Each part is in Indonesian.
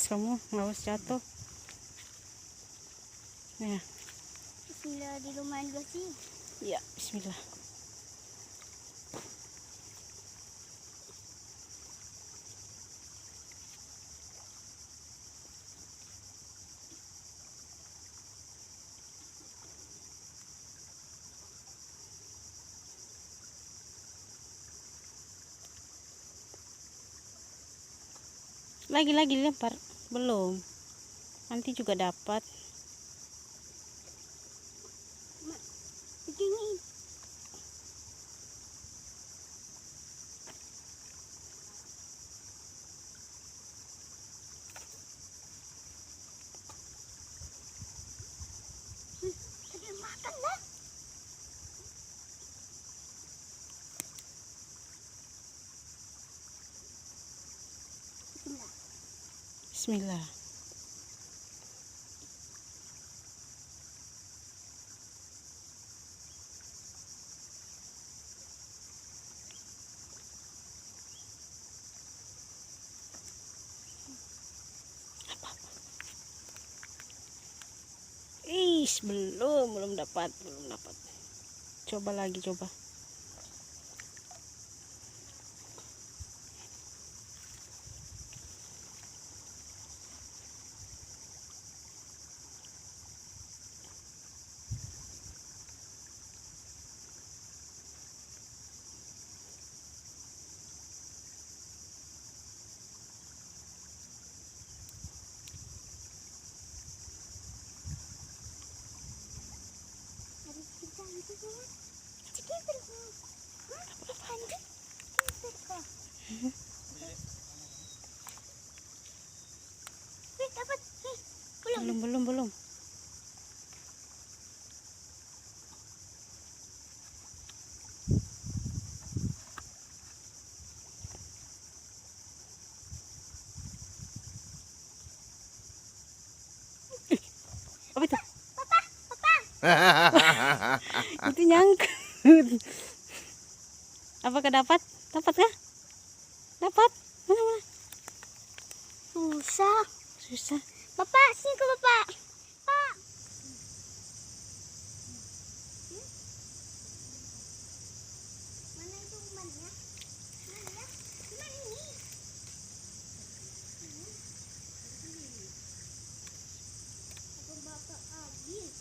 kamu, awas jatuh. Ya. Bismillah, di rumah dulu sih. Ya, bismillah. Lagi lempar, belum. Nanti juga dapat. Begini. Ada makan lah. Bismillah. Bismillah. Belum dapat. Coba lagi, coba. Dapat. Belum. Apa itu? Itu nyangkut. Apakah dapat? Dapat kah? Dapat? Mana? Susah. Bapak, sini ke Bapak. Pak. Mana itu umpannya? Mana? Mana ini? Apa Bapak habis?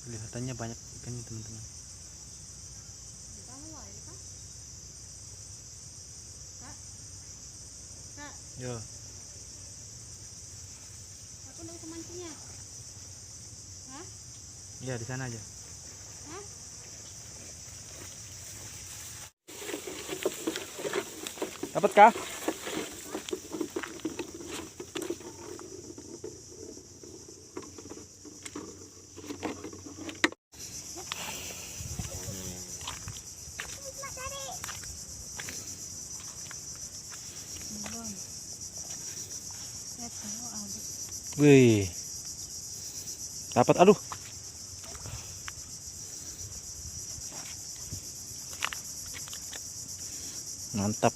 Kelihatannya banyak ikannya teman-teman. Yo. Aku udah kemancingnya. Hah? Iya, di sana aja. Hah? Dapatkah? Wih. Dapat, aduh. Mantap.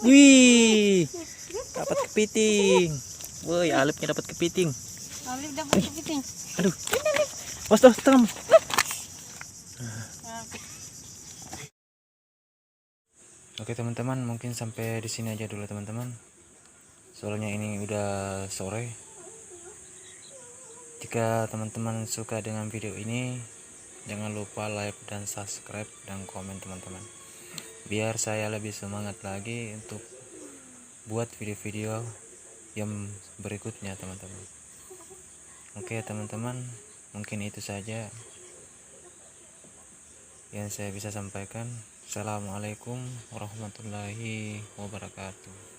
Wih. Dapat kepiting. Woi, Alipnya dapat kepiting. Alif dapat kepiting. Aduh. Was tuh, tengah. Oke teman-teman, mungkin sampai di sini aja dulu teman-teman. Soalnya ini udah sore. Jika teman-teman suka dengan video ini, jangan lupa like dan subscribe dan komen teman-teman. Biar saya lebih semangat lagi untuk buat video-video yang berikutnya teman-teman. Oke teman-teman, mungkin itu saja yang saya bisa sampaikan. Assalamualaikum warahmatullahi wabarakatuh.